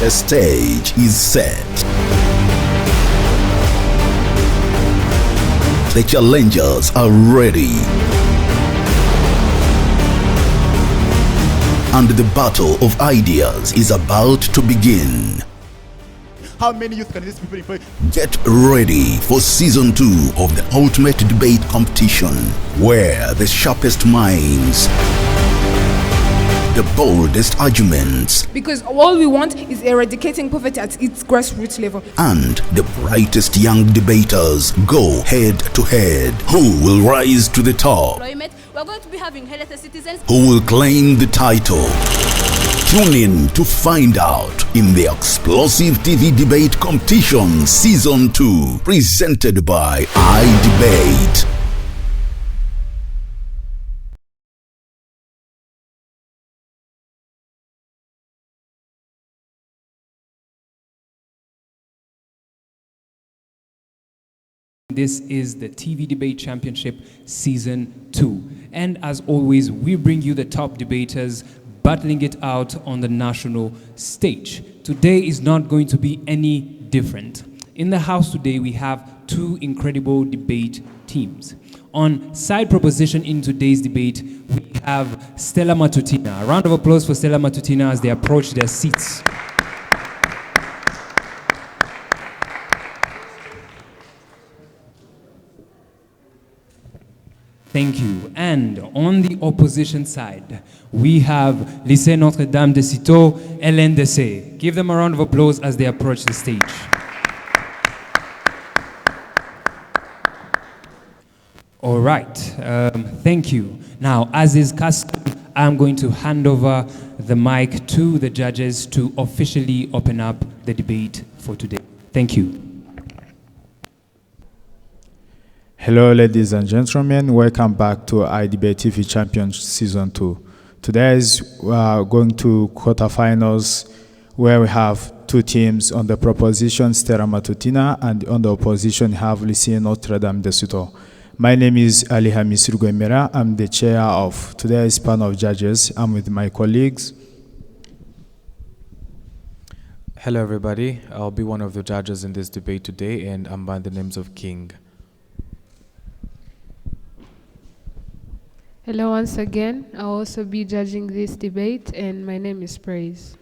The stage is set. The challengers are ready. And the battle of ideas is about to begin. How many youth can these people employ? Get ready for season 2 of the ultimate debate competition, where the sharpest minds, the boldest arguments, because all we want is eradicating poverty at its grassroots level, and the brightest young debaters go head to head. Who will rise to the top? We're going to be having healthy citizens. Who will claim the title? Tune in to find out in the explosive TV debate competition season 2, presented by iDebate. This is the TV Debate Championship Season 2. And as always, we bring you the top debaters battling it out on the national stage. Today is not going to be any different. In the house today, we have two incredible debate teams. On side proposition in today's debate, we have Stella Matutina. A round of applause for Stella Matutina as they approach their seats. Thank you. And on the opposition side, we have lycée Notre Dame de Citeau, LNDC. Give them a round of applause as they approach the stage. All right, thank you. Now, as is custom, I'm going to hand over the mic to the judges to officially open up the debate for today. Thank you. Hello, ladies and gentlemen. Welcome back to iDebate TV Champions Season 2. Today we are going to quarterfinals, where we have two teams. On the proposition, Stella Matutina, and on the opposition, we have lycée Notre Dame de Citeau. My name is Ali Hamis Rugoimera. I'm the chair of today's panel of judges. I'm with my colleagues. Hello, everybody. I'll be one of the judges in this debate today, and I'm by the names of King. Hello once again. I'll also be judging this debate, and my name is Praise.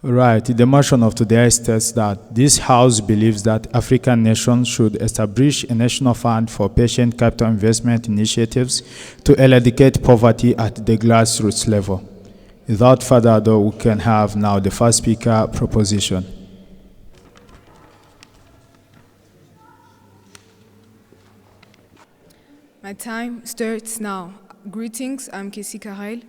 Right. The motion of today states that this House believes that African nations should establish a national fund for patient capital investment initiatives to eradicate poverty at the grassroots level. Without further ado, we can have now the first speaker proposition. My time starts now. Greetings, I'm Casey Karel.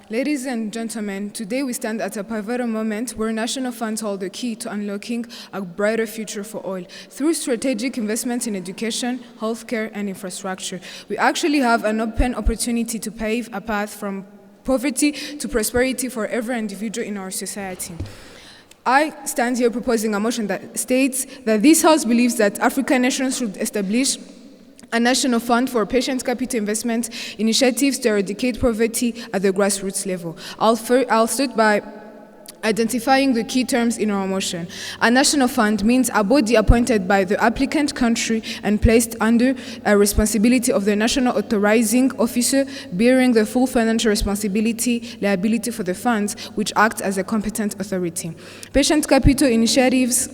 Ladies and gentlemen, today we stand at a pivotal moment where national funds hold the key to unlocking a brighter future for all. Through strategic investments in education, healthcare, and infrastructure, we actually have an open opportunity to pave a path from poverty to prosperity for every individual in our society. I stand here proposing a motion that states that this House believes that African nations should establish a national fund for patient capital investment initiatives to eradicate poverty at the grassroots level. I'll start by identifying the key terms in our motion. A national fund means a body appointed by the applicant country and placed under a responsibility of the national authorizing officer bearing the full financial liability for the funds, which acts as a competent authority. Patient capital initiatives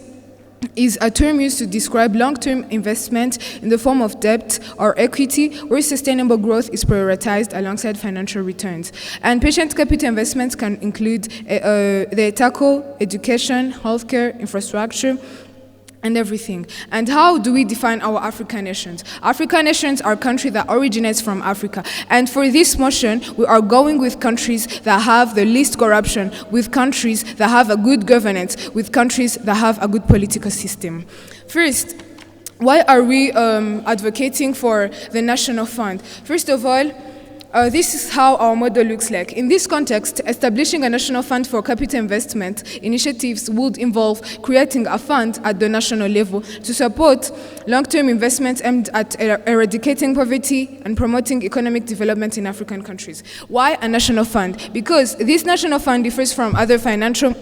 is a term used to describe long-term investment in the form of debt or equity where sustainable growth is prioritized alongside financial returns. And patient capital investments can include they tackle education, healthcare, infrastructure, and everything. And how do we define our African nations? African nations are countries that originates from Africa. And for this motion, we are going with countries that have the least corruption, with countries that have a good governance, with countries that have a good political system. First, why are we advocating for the national fund? First of all, This is how our model looks like. In this context, establishing a national fund for capital investment initiatives would involve creating a fund at the national level to support long-term investments aimed at eradicating poverty and promoting economic development in African countries. Why a national fund? Because this national fund differs from other financial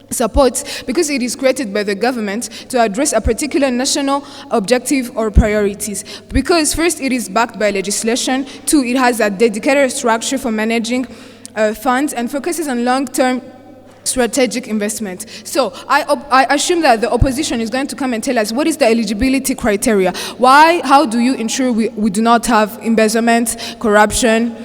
supports because it is created by the government to address a particular national objective or priorities. Because first, it is backed by legislation. Two, it has a dedicated structure for managing funds and focuses on long-term strategic investment. So I assume that the opposition is going to come and tell us what is the eligibility criteria. How do you ensure we do not have embezzlement, corruption,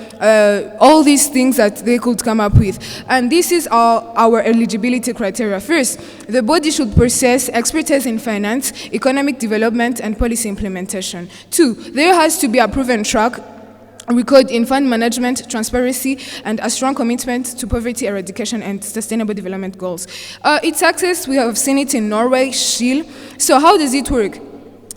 all these things that they could come up with. And this is our eligibility criteria. First, the body should possess expertise in finance, economic development, and policy implementation. Two, there has to be a proven track record in fund management, transparency, and a strong commitment to poverty eradication and sustainable development goals. Its success, we have seen it in Norway, Chile. So how does it work?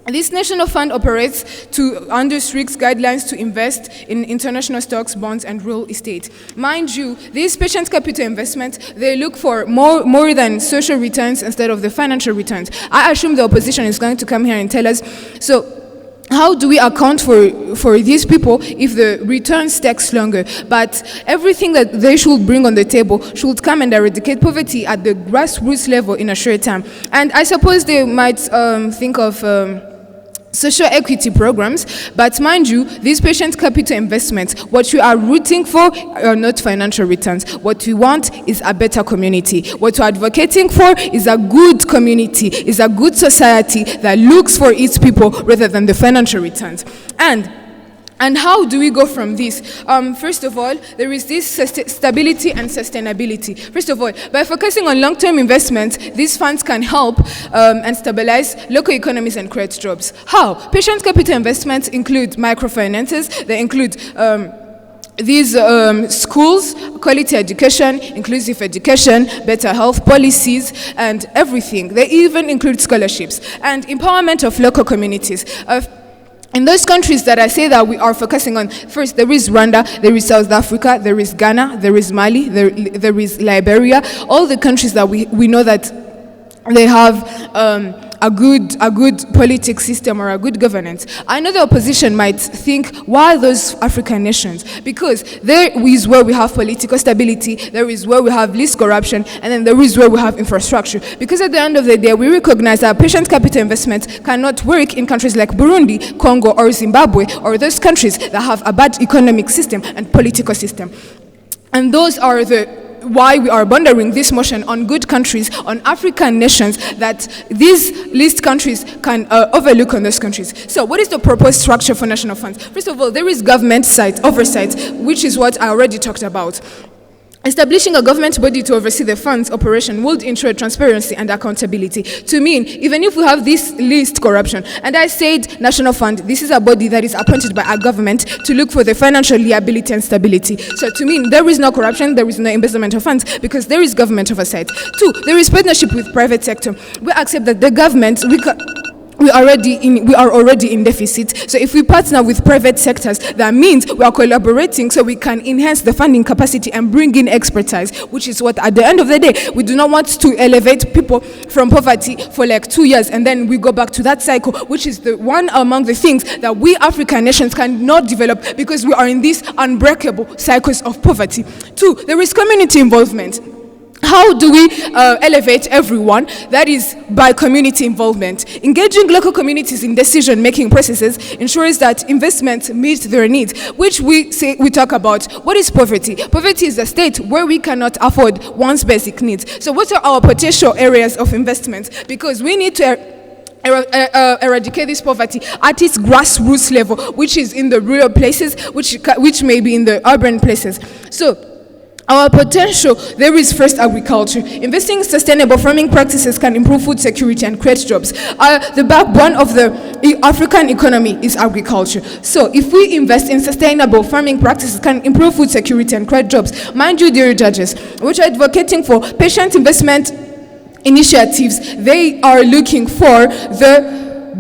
This national fund operates under strict guidelines to invest in international stocks, bonds, and real estate. Mind you, these patient capital investments, they look for more than social returns instead of the financial returns. I assume the opposition is going to come here and tell us, so how do we account for these people if the returns takes longer? But everything that they should bring on the table should come and eradicate poverty at the grassroots level in a short time. And I suppose they might think of social equity programs, but mind you, these patient capital investments, what we are rooting for are not financial returns. What we want is a better community. What we're advocating for is a good community, is a good society that looks for its people rather than the financial returns. And how do we go from this? First of all, there is this stability and sustainability. First of all, by focusing on long-term investments, these funds can help and stabilize local economies and create jobs. How? Patient capital investments include microfinances. They include these schools, quality education, inclusive education, better health policies, and everything. They even include scholarships and empowerment of local communities. In those countries that I say that we are focusing on, first there is Rwanda, there is South Africa, there is Ghana, there is Mali, there is Liberia, all the countries that we know that they have a good political system or a good governance. I know the opposition might think, why those African nations? Because there is where we have political stability, there is where we have least corruption, and then there is where we have infrastructure. Because at the end of the day, we recognize that patient capital investments cannot work in countries like Burundi, Congo, or Zimbabwe, or those countries that have a bad economic system and political system. And those are why we are pondering this motion on good countries, on African nations, that these least countries can overlook on those countries. So what is the proposed structure for national funds? First of all, there is government oversight, which is what I already talked about. Establishing a government body to oversee the fund's operation would ensure transparency and accountability. To mean, even if we have this least corruption, and I said national fund, this is a body that is appointed by our government to look for the financial liability and stability. So to mean, there is no corruption, there is no embezzlement of funds, because there is government oversight. Two, there is partnership with private sector. We accept that the government, we are already in deficit. So if we partner with private sectors, that means we are collaborating so we can enhance the funding capacity and bring in expertise, which is what at the end of the day, we do not want to elevate people from poverty for like 2 years and then we go back to that cycle, which is the one among the things that we African nations cannot develop because we are in these unbreakable cycles of poverty. Two, there is community involvement. How do we elevate everyone? That is by community involvement. Engaging local communities in decision-making processes ensures that investments meet their needs, which we talk about. What is poverty? Poverty is a state where we cannot afford one's basic needs. So what are our potential areas of investment? Because we need to eradicate this poverty at its grassroots level, which is in the rural places, which may be in the urban places. So our potential, there is first agriculture. Investing in sustainable farming practices can improve food security and create jobs. The backbone of the African economy is agriculture. So if we invest in sustainable farming practices, can improve food security and create jobs. Mind you, dear judges, which are advocating for patient investment initiatives, they are looking for the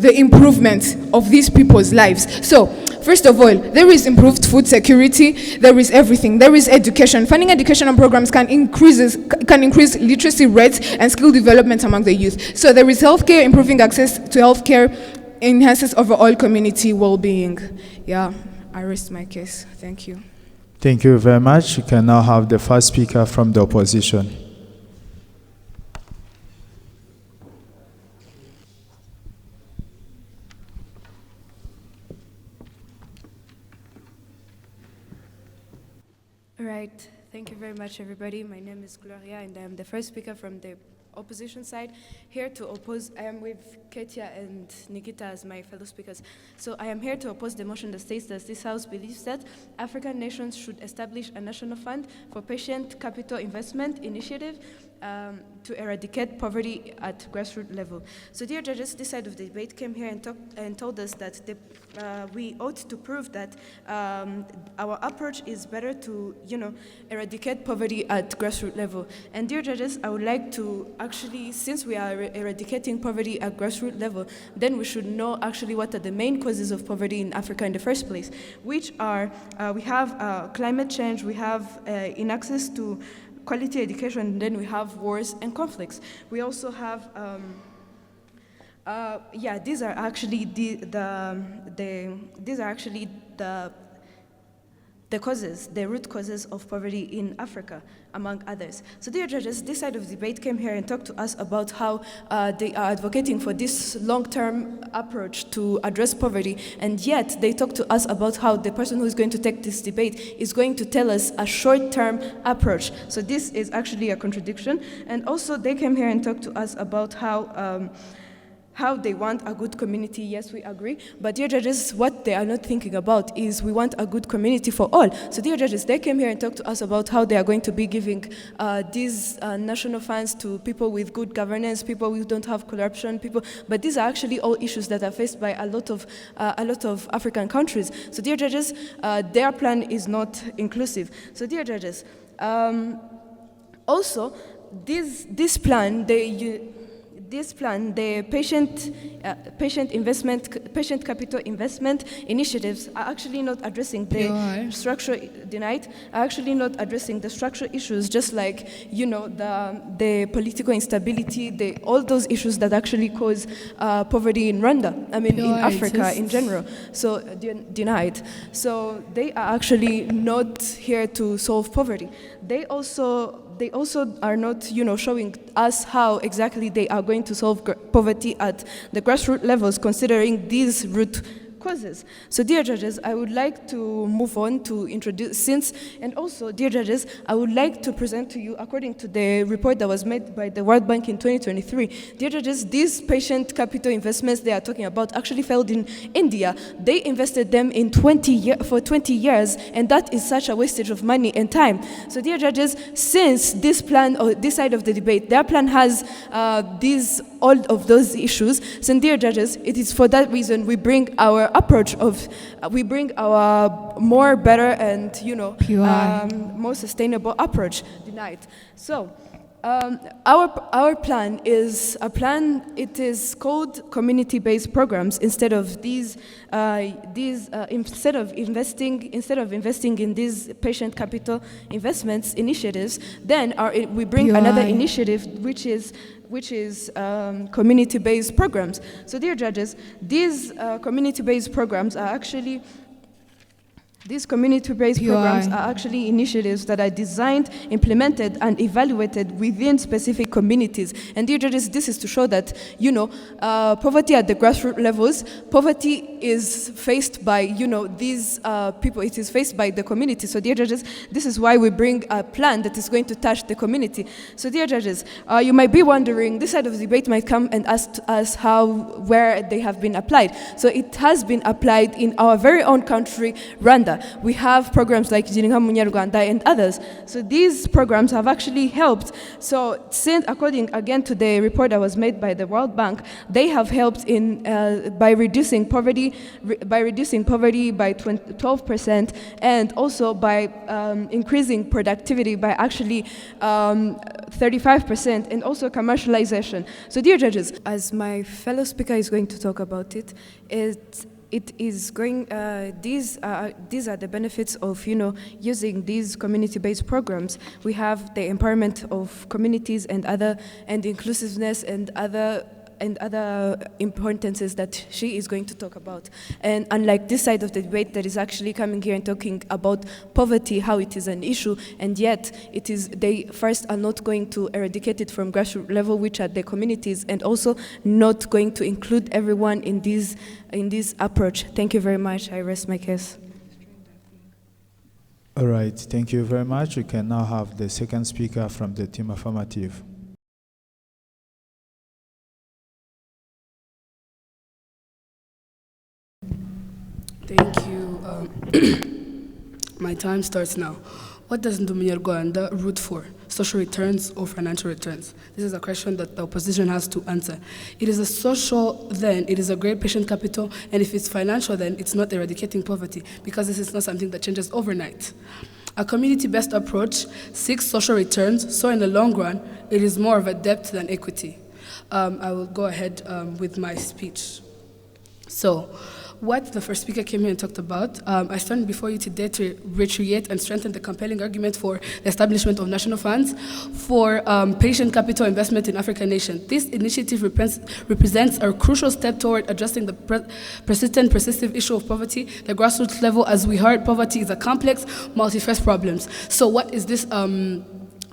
the improvement of these people's lives. So, first of all, there is improved food security, there is everything, there is education. Funding educational programs can increase literacy rates and skill development among the youth. So there is healthcare, improving access to healthcare enhances overall community well-being. Yeah, I rest my case. Thank you. Thank you very much. You can now have the first speaker from the opposition. All right, thank you very much, everybody. My name is Gloria, and I am the first speaker from the opposition side. Here to oppose, I am with Ketia and Nikita as my fellow speakers. So I am here to oppose the motion that states that this House believes that African nations should establish a national fund for patient capital investment initiative to eradicate poverty at grassroots level. So dear judges, this side of the debate came here and told us that we ought to prove that our approach is better to, eradicate poverty at grassroots level. And dear judges, I would like to actually, since we are eradicating poverty at grassroots level, then we should know actually what are the main causes of poverty in Africa in the first place, which are, we have climate change, we have inaccess to quality education, and then we have wars and conflicts. We also have, these are actually the causes, the root causes of poverty in Africa, among others. So dear judges, this side of the debate came here and talked to us about how they are advocating for this long-term approach to address poverty, and yet they talk to us about how the person who is going to take this debate is going to tell us a short-term approach. So this is actually a contradiction. And also they came here and talked to us about how they want a good community. Yes, we agree. But dear judges, what they are not thinking about is we want a good community for all. So dear judges, they came here and talked to us about how they are going to be giving these national funds to people with good governance, people who don't have corruption, people. But these are actually all issues that are faced by a lot of African countries. So dear judges, their plan is not inclusive. So dear judges, also this plan, the patient capital investment initiatives are actually not addressing the structural issues, just like the political instability, all those issues that actually cause poverty in Rwanda. I mean, in Africa in general. So denied. So they are actually not here to solve poverty. They also are not, showing us how exactly they are going to solve poverty at the grassroots levels, considering these root causes. So dear judges, I would like to move on to introduce, and also, dear judges, I would like to present to you, according to the report that was made by the World Bank in 2023, dear judges, these patient capital investments they are talking about actually failed in India. They invested them for 20 years, and that is such a wastage of money and time. So dear judges, since this plan, or this side of the debate, their plan has all of those issues, so dear judges, it is for that reason we bring our approach we bring our more better and more sustainable approach denied. So our plan is a plan. It is called community-based programs. Instead of instead of investing in these patient capital investments initiatives, then we bring another initiative, which is community-based programs. So dear judges, these community-based programs are actually initiatives that are designed, implemented, and evaluated within specific communities. And dear judges, this is to show that, poverty at the grassroots levels, poverty is faced by, these people, it is faced by the community. So dear judges, this is why we bring a plan that is going to touch the community. So dear judges, you might be wondering, this side of the debate might come and ask us where they have been applied. So it has been applied in our very own country, Rwanda. We have programs like Girinka Munyarwanda and others. So these programs have actually helped. So since, according again to the report that was made by the World Bank, they have helped by reducing poverty by 12%, and also by increasing productivity by actually 35%, and also commercialization. So, dear judges, As my fellow speaker is going to talk about it, it is going. These are the benefits of using these community-based programs. We have the empowerment of communities and inclusiveness and other importances that she is going to talk about. And unlike this side of the debate that is actually coming here and talking about poverty, how it is an issue, and yet they first are not going to eradicate it from grassroots level, which are the communities, and also not going to include everyone in this approach. Thank you very much. I rest my case. All right, thank you very much. We can now have the second speaker from the team affirmative. Thank you. My time starts now. What does Ndumunyarwanda root for? Social returns or financial returns? This is a question that the opposition has to answer. It is a social, then it is a great patient capital, and if it's financial, then it's not eradicating poverty, because this is not something that changes overnight. A community-based approach seeks social returns, so in the long run, it is more of a debt than equity. I will go ahead with my speech. So, what the first speaker came here and talked about, I stand before you today to reiterate and strengthen the compelling argument for the establishment of national funds for patient capital investment in African nations. This initiative represents a crucial step toward addressing the persistent issue of poverty. The grassroots level, as we heard, poverty is a complex, multi-faced problem. So what is this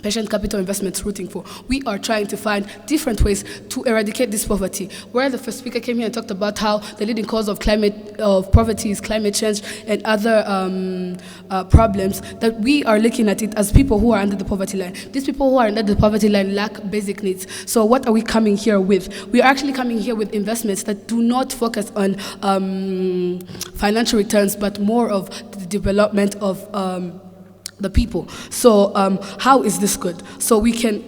patient capital investments rooting for? We are trying to find different ways to eradicate this poverty. Where the first speaker came here and talked about how the leading cause of poverty is climate change and other problems, that we are looking at it as people who are under the poverty line. These people who are under the poverty line lack basic needs. So what are we coming here with? We are actually coming here with investments that do not focus on financial returns, but more of the development of the people. So how is this good? So we can,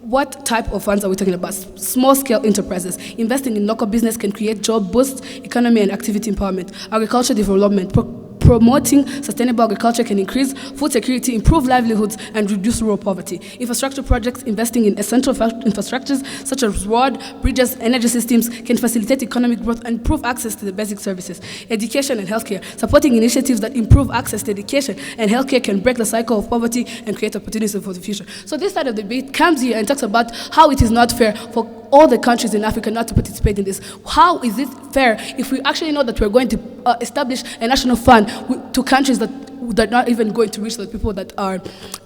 what type of funds are we talking about? Small-scale enterprises. Investing in local business can create job boosts, economy and activity empowerment. Agriculture development. Promoting sustainable agriculture can increase food security, improve livelihoods, and reduce rural poverty. Infrastructure projects investing in essential infrastructures such as road, bridges, energy systems can facilitate economic growth and improve access to the basic services. Education and healthcare. Supporting initiatives that improve access to education and healthcare can break the cycle of poverty and create opportunities for the future. So this side of the debate comes here and talks about how it is not fair for all the countries in Africa not to participate in this. How is it fair if we actually know that we're going to establish a national fund to countries that are not even going to reach the people that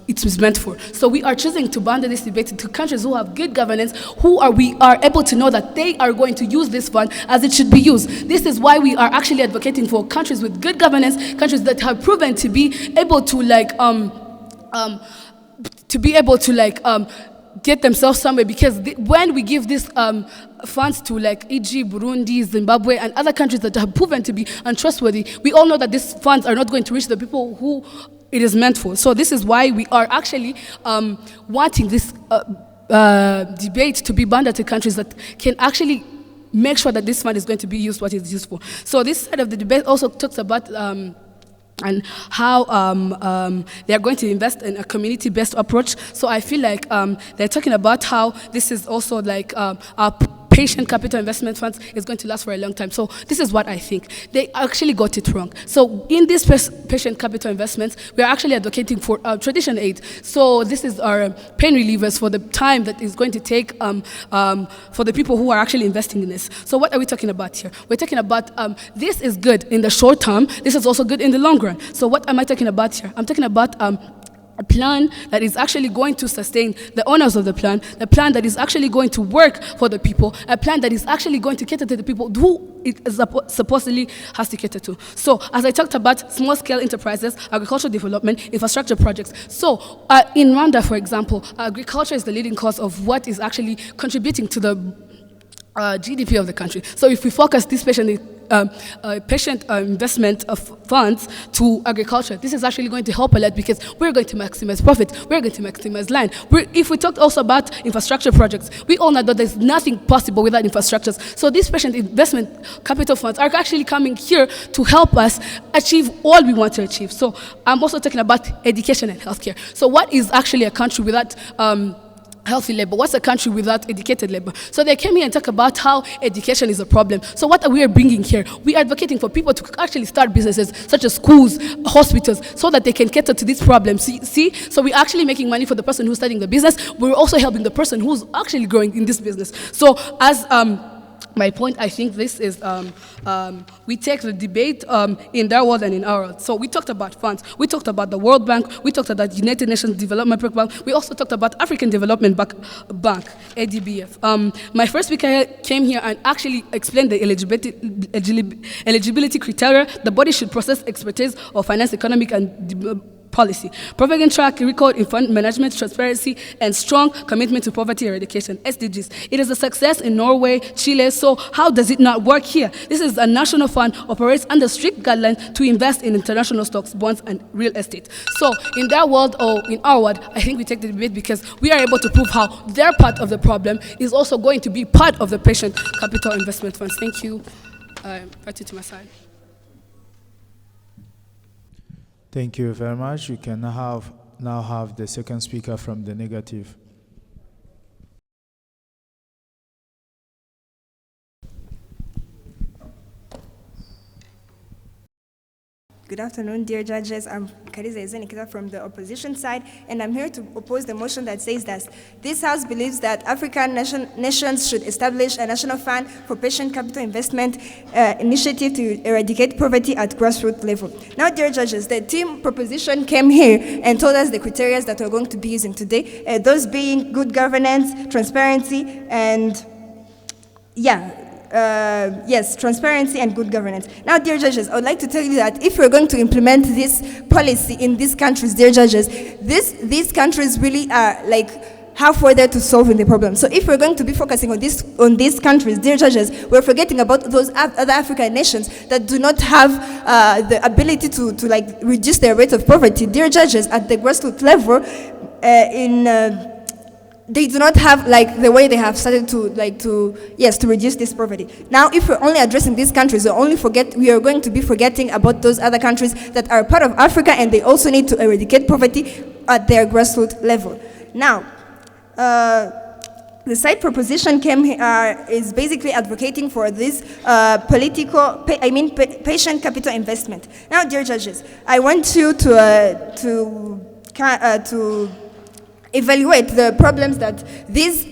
it was meant for? So we are choosing to bundle this debate to countries who have good governance, we are able to know that they are going to use this fund as it should be used. This is why we are actually advocating for countries with good governance, countries that have proven to be able to get themselves somewhere, because when we give these funds to e.g. Burundi, Zimbabwe, and other countries that have proven to be untrustworthy, we all know that these funds are not going to reach the people who it is meant for. So this is why we are actually wanting this debate to be bundled to countries that can actually make sure that this fund is going to be used what it's used for. So this side of the debate also talks about and how they're going to invest in a community-based approach. So I feel like they're talking about how this is also our patient capital investment funds is going to last for a long time. So this is what I think. They actually got it wrong. So in these patient capital investments, we are actually advocating for tradition aid. So this is our pain relievers for the time that is going to take for the people who are actually investing in this. So what are we talking about here? We're talking about this is good in the short term. This is also good in the long run. So what am I talking about here? I'm talking about a plan that is actually going to sustain the owners of the plan that is actually going to work for the people, a plan that is actually going to cater to the people who it is supposedly has to cater to. So, as I talked about, small-scale enterprises, agricultural development, infrastructure projects. So, in Rwanda, for example, agriculture is the leading cause of what is actually contributing to the GDP of the country. So if we focus this patient investment of funds to agriculture, this is actually going to help a lot, because we're going to maximize profit, we're going to maximize land. If we talk also about infrastructure projects, we all know that there's nothing possible without infrastructures. So these patient investment capital funds are actually coming here to help us achieve all we want to achieve. So I'm also talking about education and healthcare. So what is actually a country without healthy labor? What's a country without educated labor? So they came here and talk about how education is a problem. So what are we bringing here? We are advocating for people to actually start businesses such as schools, hospitals, so that they can cater to these problems. See? So we're actually making money for the person who's starting the business. We're also helping the person who's actually growing in this business. So as my point, I think this is, we take the debate in their world and in our world. So we talked about funds, we talked about the World Bank, we talked about the United Nations Development Program, we also talked about African Development Bank, ADBF. My first speaker came here and actually explained the eligibility criteria. The body should process expertise or finance economic and policy, providing track record in fund management, transparency, and strong commitment to poverty eradication, SDGs. It is a success in Norway, Chile, so how does it not work here? This is a national fund, operates under strict guidelines to invest in international stocks, bonds, and real estate. So in their world or in our world, I think we take the debate because we are able to prove how their part of the problem is also going to be part of the patient capital investment funds. Thank you. Right to my side. Thank you very much. We can now have the second speaker from the negative. Good afternoon, dear judges. I'm Kariza Ezenikita from the opposition side, and I'm here to oppose the motion that says that this House believes that African nations should establish a national fund for patient capital investment initiative to eradicate poverty at grassroots level. Now, dear judges, the team proposition came here and told us the criteria that we're going to be using today, those being good governance, transparency, and transparency and good governance. Now, dear judges, I would like to tell you that if we're going to implement this policy in these countries, dear judges, these countries really are like halfway there to solving the problem. So if we're going to be focusing on these countries, dear judges, we're forgetting about those other African nations that do not have the ability to like reduce their rate of poverty. Dear judges, at the grassroots level, they do not have like the way they have started to reduce this poverty. Now, if we're only addressing these countries, we are going to be forgetting about those other countries that are part of Africa, and they also need to eradicate poverty at their grassroots level. Now, the side proposition is basically advocating for this patient capital investment. Now, dear judges, I want you to evaluate the problems that this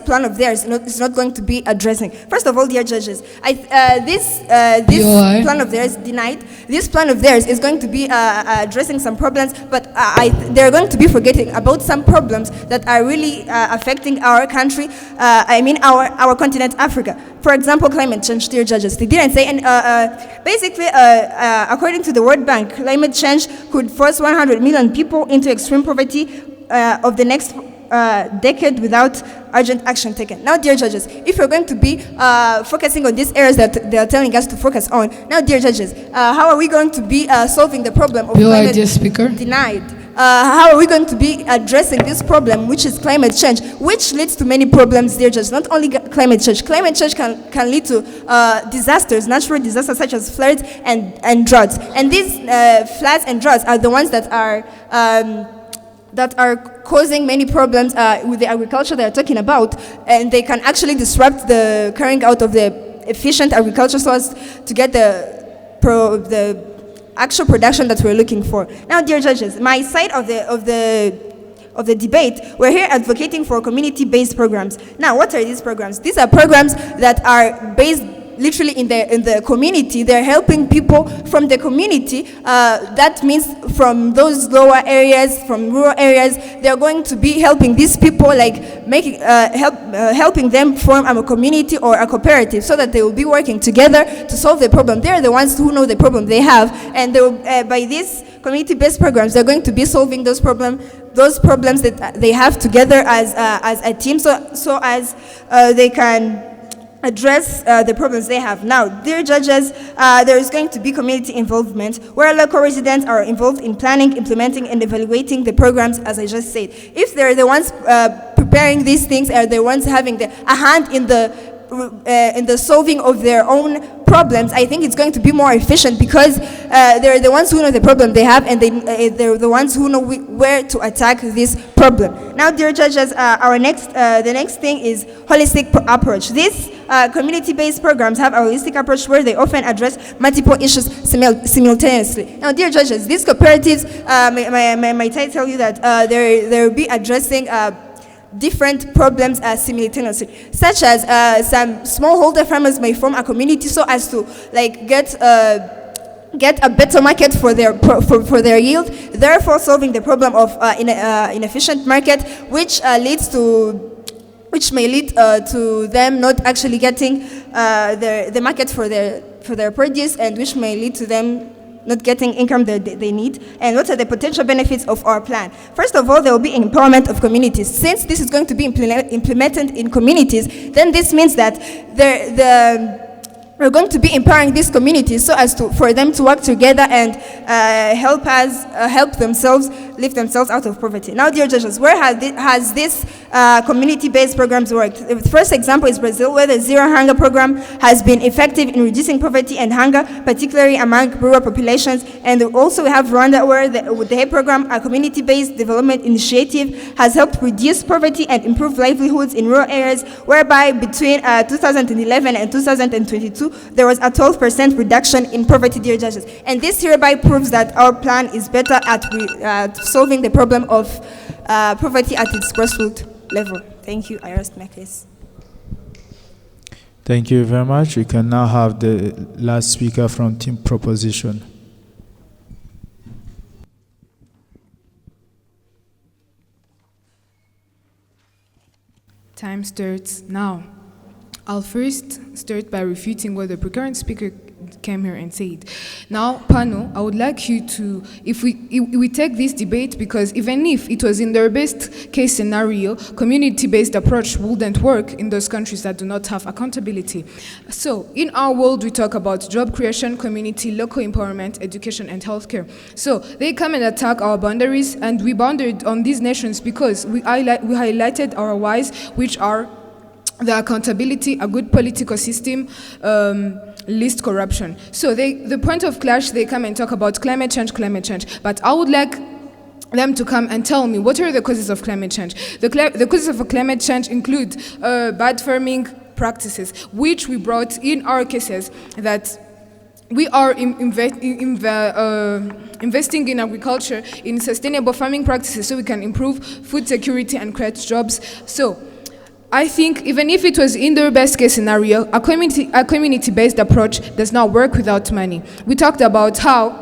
plan of theirs is not going to be addressing. First of all, dear judges, this plan of theirs denied. This plan of theirs is going to be addressing some problems, but they're going to be forgetting about some problems that are really affecting our country. Our continent, Africa. For example, climate change, dear judges. They didn't say, and basically, according to the World Bank, climate change could force 100 million people into extreme poverty of the next decade without urgent action taken. Now, dear judges, if we're going to be focusing on these areas that they are telling us to focus on, now, dear judges, how are we going to be solving the problem of climate denied? How are we going to be addressing this problem, which is climate change, which leads to many problems, dear judges? Not only climate change. Climate change can lead to disasters, natural disasters such as floods and droughts. And these floods and droughts are the ones that are causing many problems with the agriculture they are talking about, and they can actually disrupt the carrying out of the efficient agriculture so as to get the actual production that we're looking for. Now, dear judges, my side of the debate, we're here advocating for community-based programs. Now, what are these programs? These are programs that are based literally in the community. They're helping people from the community. That means from those lower areas, from rural areas, they're going to be helping these people, like helping them form a community or a cooperative, so that they will be working together to solve the problem. They're the ones who know the problem they have, and they will, by these community-based programs, they're going to be solving those problems that they have together as a team, so as they can address the problems they have. Now, dear judges, there is going to be community involvement, where local residents are involved in planning, implementing, and evaluating the programs, as I just said. If they're the ones preparing these things, are the ones having a hand in the in the solving of their own problems, I think it's going to be more efficient because they're the ones who know the problem they have, and they're the ones who know where to attack this problem. Now, dear judges, the next thing is holistic approach. These community-based programs have a holistic approach where they often address multiple issues simultaneously. Now, dear judges, these cooperatives might I tell you that they'll be addressing different problems simultaneously, such as some smallholder farmers may form a community so as to get a better market for their yield, therefore solving the problem of inefficient market, which may lead to them not actually getting the market for their produce, and which may lead to them not getting income that they need. And what are the potential benefits of our plan? First of all, there will be empowerment of communities. Since this is going to be implemented in communities, then this means that we're going to be empowering these communities so as for them to work together and help themselves lift themselves out of poverty. Now, dear judges, where has this community-based programs worked? The first example is Brazil, where the Zero Hunger program has been effective in reducing poverty and hunger, particularly among rural populations. And also we have Rwanda, where the HAY program, a community-based development initiative, has helped reduce poverty and improve livelihoods in rural areas, whereby between 2011 and 2022, there was a 12% reduction in poverty, dear judges. And this hereby proves that our plan is better at solving the problem of poverty at its grassroots level. Thank you. I rest my case. Thank you very much. We can now have the last speaker from Team Proposition. Time starts now. I'll first start by refuting what the precurrent speaker came here and said. Now, panel, I would like you to, if we take this debate, because even if it was in their best case scenario, community-based approach wouldn't work in those countries that do not have accountability. So, in our world, we talk about job creation, community, local empowerment, education, and healthcare. So, they come and attack our boundaries, and we bounded on these nations because we highlighted our whys, which are the accountability, a good political system, least corruption. So the point of clash, they come and talk about climate change. But I would like them to come and tell me what are the causes of climate change. The causes of climate change include bad farming practices, which we brought in our cases that we are investing in agriculture, in sustainable farming practices, so we can improve food security and create jobs. So I think even if it was in their best case scenario, a community-based approach does not work without money. We talked about how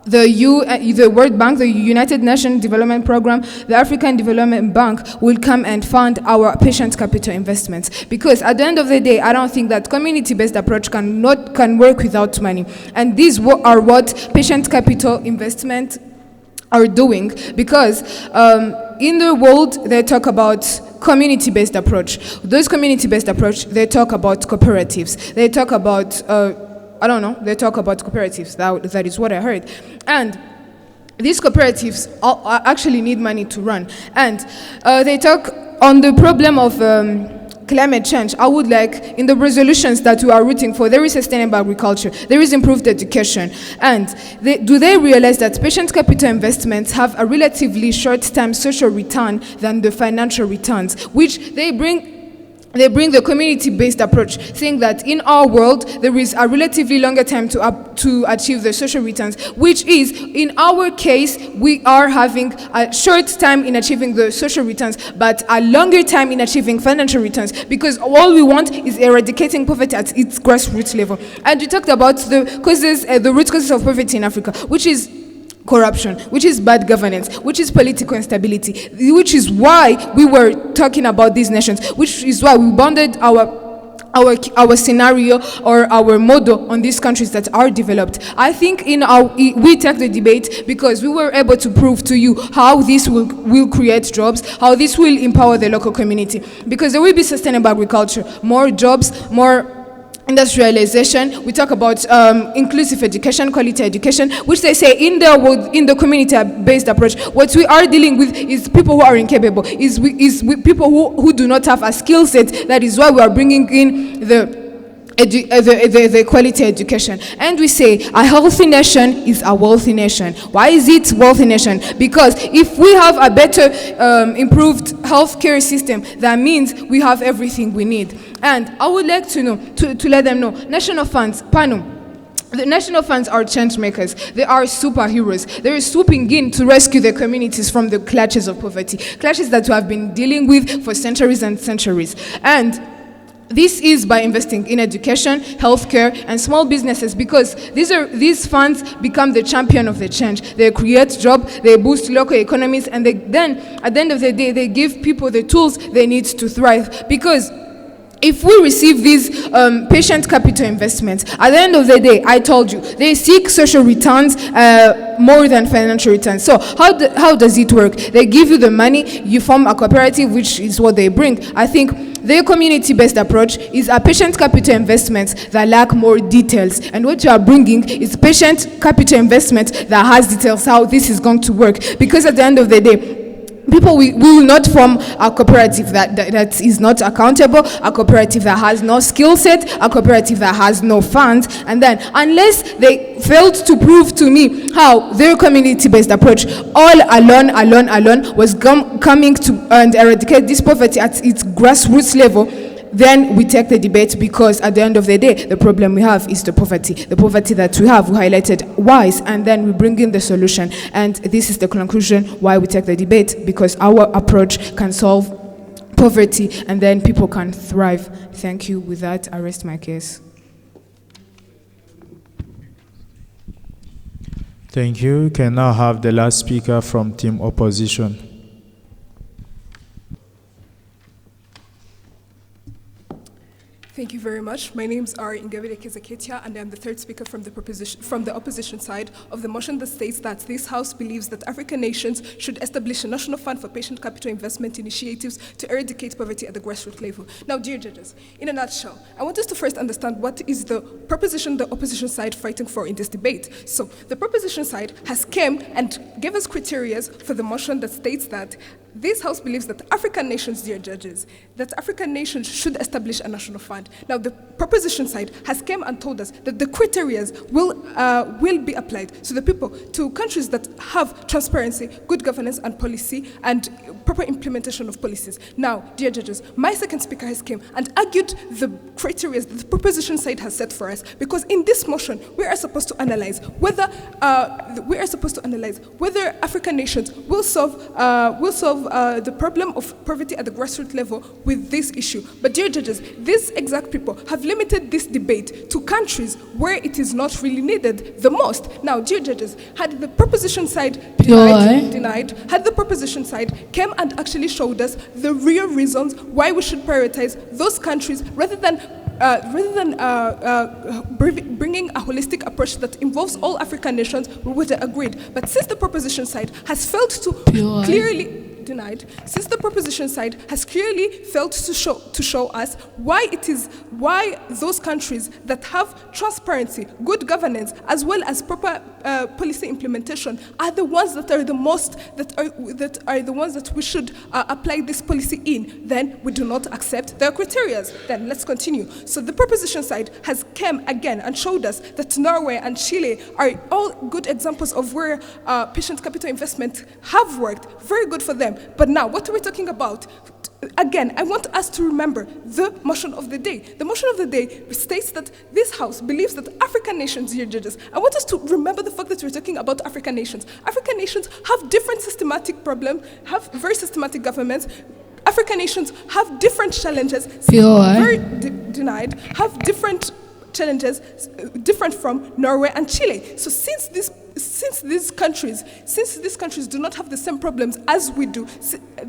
the World Bank, the United Nations Development Program, the African Development Bank will come and fund our patient capital investments. Because at the end of the day, I don't think that community-based approach can work without money. And these are what patient capital investment are doing, because in the world they talk about community-based approach. Those community-based approach, they talk about cooperatives. They talk about, they talk about cooperatives. That is what I heard. And these cooperatives actually need money to run. And they talk on the problem of climate change. I would like, in the resolutions that we are rooting for, there is sustainable agriculture, there is improved education, and do they realize that patient capital investments have a relatively short-term social return than the financial returns, which they bring the community-based approach, saying that in our world there is a relatively longer time to achieve the social returns, which is, in our case, we are having a short time in achieving the social returns, but a longer time in achieving financial returns, because all we want is eradicating poverty at its grassroots level. And we talked about the causes, the root causes of poverty in Africa, which is corruption, which is bad governance, which is political instability, which is why we were talking about these nations, which is why we bounded our scenario or our model on these countries that are developed. I think we take the debate because we were able to prove to you how this will create jobs, how this will empower the local community, because there will be sustainable agriculture, more jobs, more industrialization, we talk about inclusive education, quality education, which they say in the community-based approach, what we are dealing with is people who are incapable, is people who do not have a skill set. That is why we are bringing in the quality education. And we say a healthy nation is a wealthy nation. Why is it wealthy nation? Because if we have a better improved healthcare system, that means we have everything we need. And I would like to know, to let them know, national funds, PANU, the national funds are change makers. They are superheroes. They are swooping in to rescue the communities from the clutches of poverty, clutches that we have been dealing with for centuries and centuries. And this is by investing in education, healthcare, and small businesses, because these funds become the champion of the change. They create jobs, they boost local economies, and then at the end of the day, they give people the tools they need to thrive. Because if we receive these patient capital investments, at the end of the day, I told you, they seek social returns more than financial returns. So how does it work? They give you the money, you form a cooperative, which is what they bring. I think their community-based approach is a patient capital investment that lack more details. And what you are bringing is patient capital investment that has details how this is going to work. Because at the end of the day, people will not form a cooperative that is not accountable, a cooperative that has no skill set, a cooperative that has no funds, and then unless they failed to prove to me how their community-based approach all alone was coming to eradicate this poverty at its grassroots level, then we take the debate, because at the end of the day, the problem we have is the poverty that we have. We highlighted whys, and then we bring in the solution. And this is the conclusion why we take the debate, because our approach can solve poverty, and then people can thrive. Thank you. With that, I rest my case. Thank you. You can now have the last speaker from Team Opposition. Thank you very much. My names are Ingabire Kezaketia, and I'm the third speaker from the opposition side of the motion that states that this House believes that African nations should establish a national fund for patient capital investment initiatives to eradicate poverty at the grassroots level. Now, dear judges, in a nutshell, I want us to first understand what is the proposition the opposition side fighting for in this debate. So, the proposition side has come and gave us criteria for the motion that states that this House believes that African nations, dear judges, that African nations should establish a national fund. Now, the proposition side has come and told us that the criteria will be applied to the people, to countries that have transparency, good governance and policy, and proper implementation of policies. Now, dear judges, my second speaker has come and argued the criteria that the proposition side has set for us, because in this motion, we are supposed to analyze whether African nations will solve the problem of poverty at the grassroots level with this issue. But dear judges, these exact people have limited this debate to countries where it is not really needed the most. Now, dear judges, had the proposition side denied, had the proposition side came and actually showed us the real reasons why we should prioritize those countries rather than bringing a holistic approach that involves all African nations, we would have agreed. But since the proposition side has failed to clearly denied, since the proposition side has clearly failed to show us why those countries that have transparency, good governance, as well as proper policy implementation are the ones that are the ones that we should apply this policy in, then we do not accept their criteria. Then let's continue. So the proposition side has come again and showed us that Norway and Chile are all good examples of where patient capital investment have worked. Very good for them. But now, what are we talking about? Again, I want us to remember the motion of the day. The motion of the day states that this House believes that African nations, dear judges, I want us to remember the fact that we're talking about African nations. African nations have different systematic problems, have very systematic governments. African nations have different challenges, denied, have different challenges, different from Norway and Chile. So since these countries do not have the same problems as we do,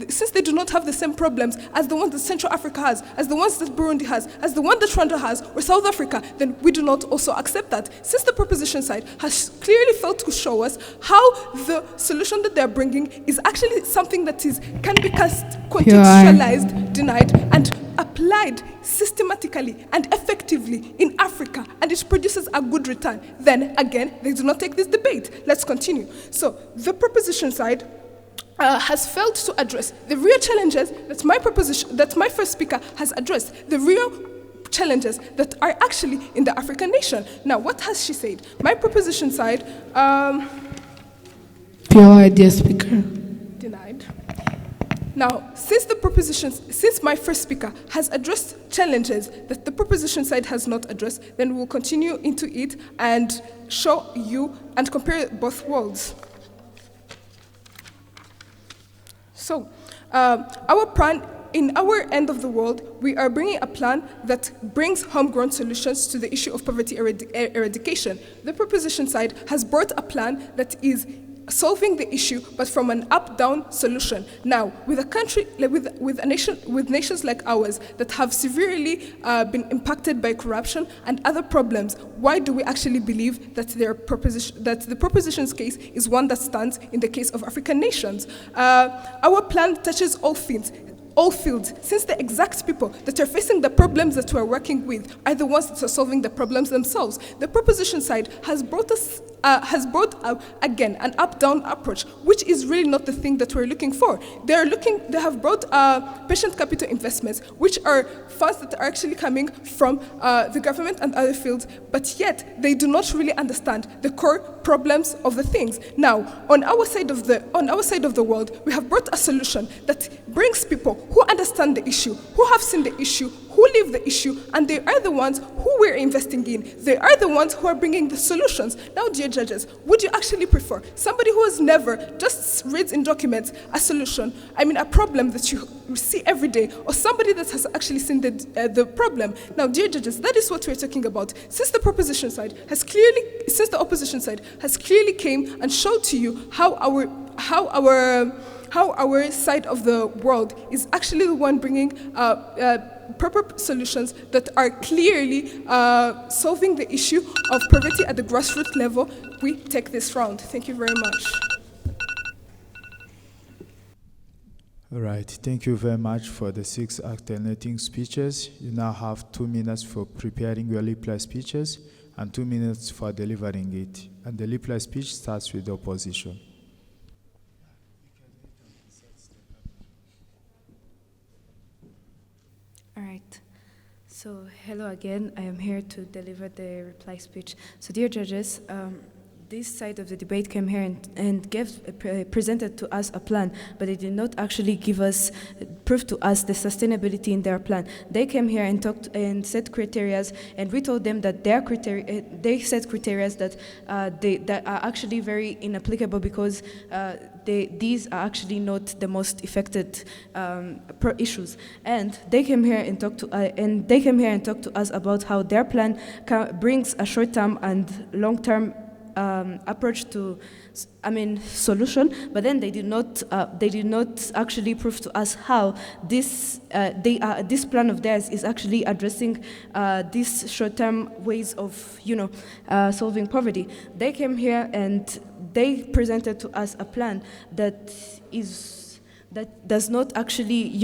since they do not have the same problems as the ones that Central Africa has, as the ones that Burundi has, as the one that Rwanda has, or South Africa, then we do not also accept that. Since the proposition side has clearly failed to show us how the solution that they're bringing is actually something that can be contextualized, denied, and applied systematically and effectively in Africa and it produces a good return, then again, they do not take this debate. Let's continue. So the proposition side has failed to address the real challenges that my first speaker has addressed, the real challenges that are actually in the African nation. Now, what has she said? My proposition side, Pure idea speaker. Denied. Now, since my first speaker has addressed challenges that the proposition side has not addressed, then we'll continue into it and show you and compare both worlds. So, our plan, in our end of the world, we are bringing a plan that brings homegrown solutions to the issue of poverty eradication. The proposition side has brought a plan that is solving the issue, but from an up-down solution. Now, with a country, with nations like ours that have severely been impacted by corruption and other problems, why do we actually believe that the proposition's case is one that stands in the case of African nations? Our plan touches all fields, since the exact people that are facing the problems that we're working with are the ones that are solving the problems themselves. The proposition side has brought again an up-down approach, which is really not the thing that we're looking for. They have brought patient capital investments, which are funds that are actually coming from the government and other fields, but yet they do not really understand the core problems of the things. Now, on our side of the world, we have brought a solution that brings people who understand the issue, who have seen the issue, who live the issue, and they are the ones who we're investing in. They are the ones who are bringing the solutions. Now, dear judges, would you actually prefer somebody who has never just reads in documents a problem that you see every day, or somebody that has actually seen the problem? Now, dear judges, that is what we're talking about. Since the opposition side has clearly came and showed to you how our side of the world is actually the one bringing proper solutions that are clearly solving the issue of poverty at the grassroots level, we take this round. Thank you very much. All right, thank you very much for the 6 alternating speeches. You now have 2 minutes for preparing your reply speeches and 2 minutes for delivering it. And the reply speech starts with the opposition. All right. So, hello again. I am here to deliver the reply speech. So, dear judges, this side of the debate came here and presented to us a plan, but they did not actually prove to us the sustainability in their plan. They came here and talked and set criteria, and we told them that their criteria, they set criteria that are actually very inapplicable because these are actually not the most affected issues. And they came here and talked to us about how their plan brings a short-term and long-term approach to, solution, but then they did not actually prove to us how this plan of theirs is actually addressing these short-term ways of, solving poverty. They came here and they presented to us a plan that does not actually,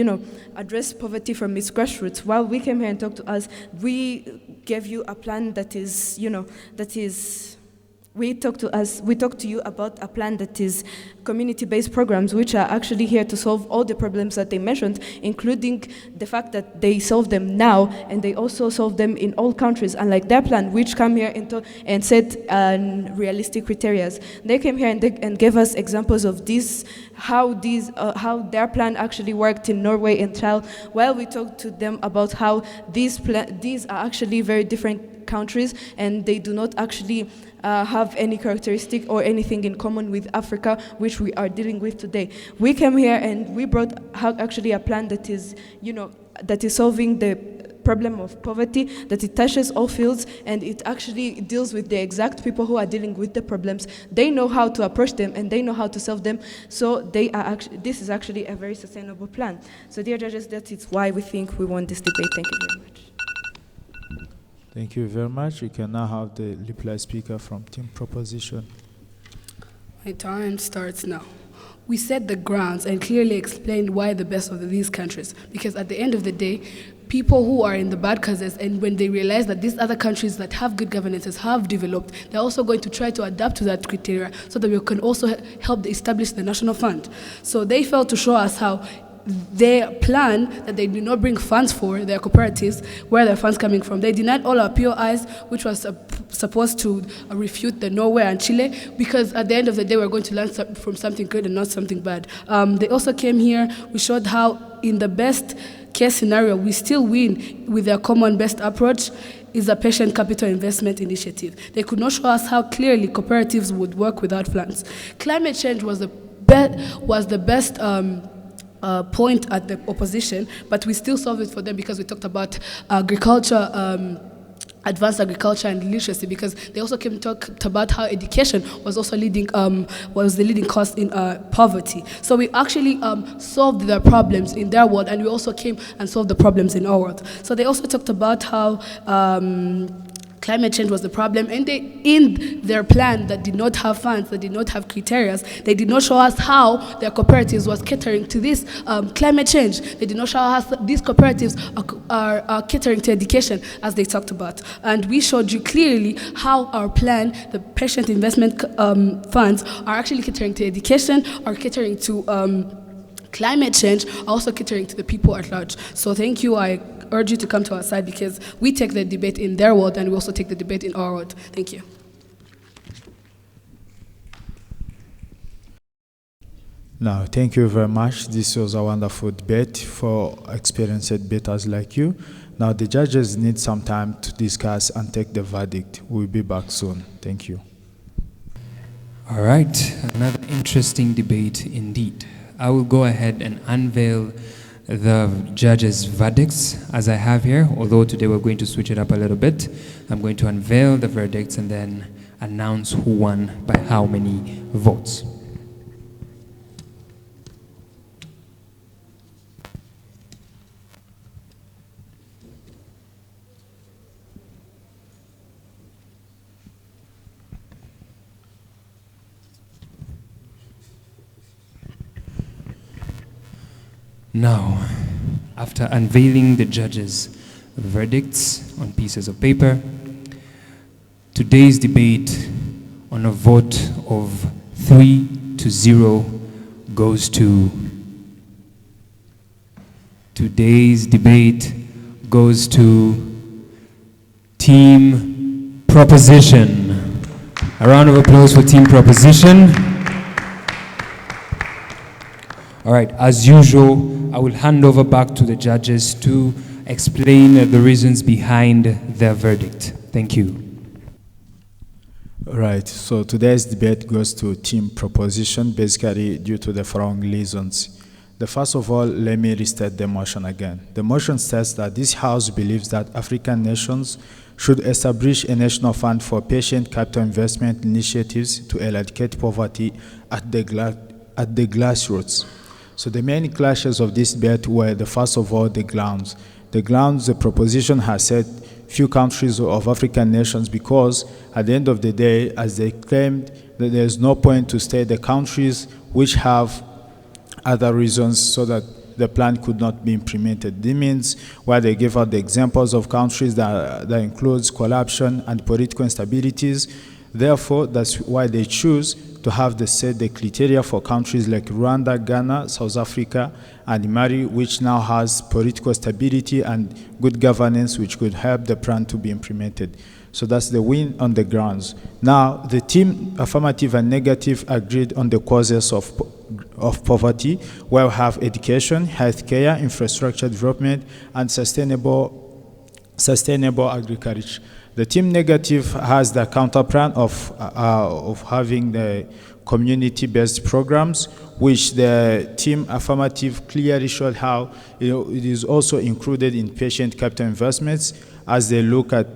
address poverty from its grassroots. While we came here and talked to us, we gave you a plan we talked to you about a plan that is community-based programs, which are actually here to solve all the problems that they mentioned, including the fact that they solve them now, and they also solve them in all countries, unlike their plan, which come here and set realistic criteria. They came here and gave us examples of how their plan actually worked in Norway and Chile, while we talked to them about how these are actually very different countries, and they do not actually have any characteristic or anything in common with Africa, which we are dealing with today. We came here and we brought actually a plan that is, that is solving the problem of poverty, that it touches all fields, and it actually deals with the exact people who are dealing with the problems. They know how to approach them and they know how to solve them, so this is actually a very sustainable plan. So dear judges, that is why we think we won this debate. Thank you very much. Thank you very much. We can now have the reply speaker from Team Proposition. My time starts now. We set the grounds and clearly explained why the best of these countries, because at the end of the day, people who are in the bad causes, and when they realize that these other countries that have good governances have developed, they're also going to try to adapt to that criteria so that we can also help establish the national fund. So they failed to show us how their plan that they did not bring funds for their cooperatives, where their funds coming from. They denied all our POIs, which was supposed to refute the Norway and Chile, because at the end of the day, we're going to learn from something good and not something bad. They also came here, we showed how in the best case scenario, we still win with their common best approach is a patient capital investment initiative. They could not show us how clearly cooperatives would work without funds. Climate change was the best point at the opposition, but we still solved it for them because we talked about agriculture, advanced agriculture and literacy, because they also came and talked about how education was also was the leading cause in poverty. So we actually solved their problems in their world, and we also came and solved the problems in our world. So they also talked about how climate change was the problem, and they, in their plan that did not have funds, that did not have criteria, they did not show us how their cooperatives was catering to this climate change. They did not show us that these cooperatives are catering to education, as they talked about. And we showed you clearly how our plan, the patient investment funds, are actually catering to education, are catering to climate change, are also catering to the people at large. So thank you. I urge you to come to our side, because we take the debate in their world and we also take the debate in our world. Thank you. No, thank you very much. This was a wonderful debate for experienced debaters like you. Now the judges need some time to discuss and take the verdict. We'll be back soon. Thank you. All right, another interesting debate indeed. I will go ahead and unveil the judges' verdicts as I have here, although today we're going to switch it up a little bit. I'm going to unveil the verdicts and then announce who won by how many votes. Now, after unveiling the judges' verdicts on pieces of paper, today's debate on a vote of 3-0 goes to. Today's debate goes to Team Proposition. A round of applause for Team Proposition. All right, as usual, I will hand over back to the judges to explain the reasons behind their verdict. Thank you. All right, so today's debate goes to Team Proposition, basically due to the following reasons. The first of all, let me restate the motion again. The motion says that this House believes that African nations should establish a national fund for patient capital investment initiatives to eradicate poverty at the grassroots. So the main clashes of this debate were, first of all, the grounds. The proposition has said few countries of African nations, because at the end of the day, as they claimed, that there's no point to state the countries which have other reasons so that the plan could not be implemented. This means where they give out the examples of countries that includes corruption and political instabilities. Therefore, that's why they choose to have the criteria for countries like Rwanda, Ghana, South Africa, and Mali, which now has political stability and good governance, which could help the plan to be implemented. So that's the win on the grounds. Now, the team affirmative and negative agreed on the causes of poverty, where we have education, healthcare, infrastructure development, and sustainable agriculture. The team negative has the counter plan of having the community-based programs, which the team affirmative clearly showed how it is also included in patient capital investments as they look at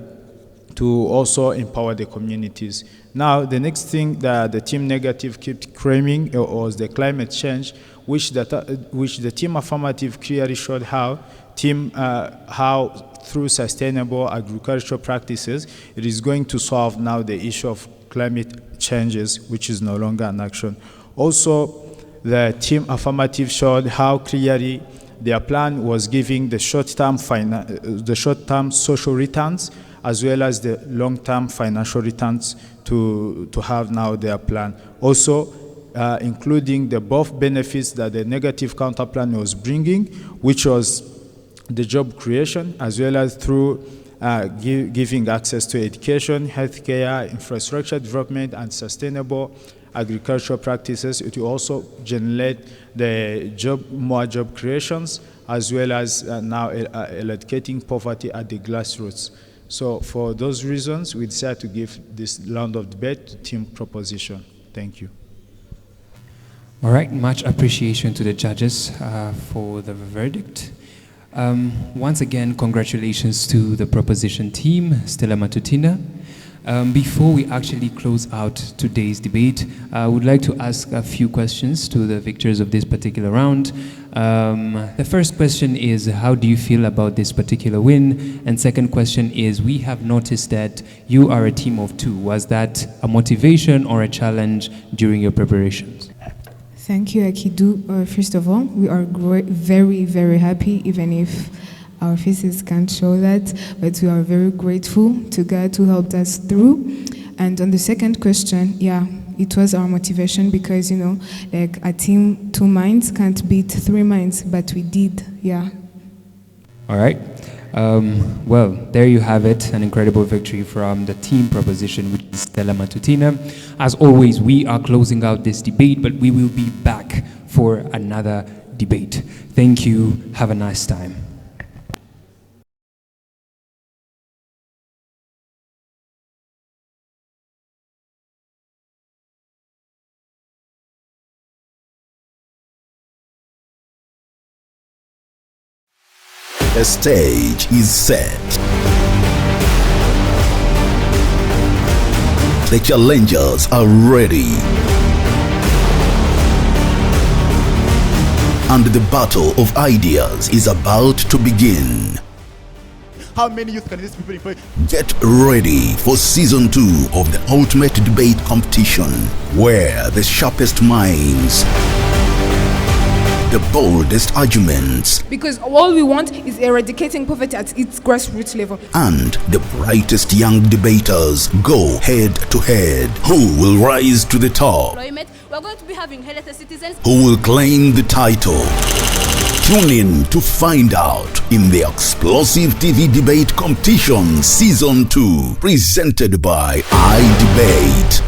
to also empower the communities. Now, the next thing that the team negative kept claiming was the climate change, which the team affirmative clearly showed how through sustainable agricultural practices, it is going to solve now the issue of climate changes, which is no longer an action. Also, the team affirmative showed how clearly their plan was giving the short-term social returns as well as the long-term financial returns to have now their plan. Also, including the both benefits that the negative counter plan was bringing, which was the job creation, as well as through giving access to education, healthcare, infrastructure development, and sustainable agricultural practices. It will also generate more job creations, as well as now eradicating poverty at the grassroots. So for those reasons, we decided to give this round of debate to team proposition. Thank you. All right, much appreciation to the judges for the verdict. Once again, congratulations to the proposition team, Stella Matutina. Before we actually close out today's debate, I would like to ask a few questions to the victors of this particular round. The first question is, how do you feel about this particular win? And second question is, we have noticed that you are a team of two. Was that a motivation or a challenge during your preparations? Thank you, Akidu. First of all, we are very, very happy, even if our faces can't show that, but we are very grateful to God who helped us through. And on the second question, yeah, it was our motivation because, like a team, 2 minds can't beat 3 minds, but we did, yeah. All right. Well, there you have it, an incredible victory from the team proposition, which is Stella Matutina. As always, we are closing out this debate, but we will be back for another debate. Thank you. Have a nice time. The stage is set. The challengers are ready. And the battle of ideas is about to begin. How many youth can these people employ? Get ready for season 2 of the ultimate debate competition, where the sharpest minds, the boldest arguments, because all we want is eradicating poverty at its grassroots level, and the brightest young debaters go head to head. Who will rise to the top? We're going to be having healthy citizens. Who will claim the title? Tune in to find out in the explosive TV debate competition season 2, presented by iDebate.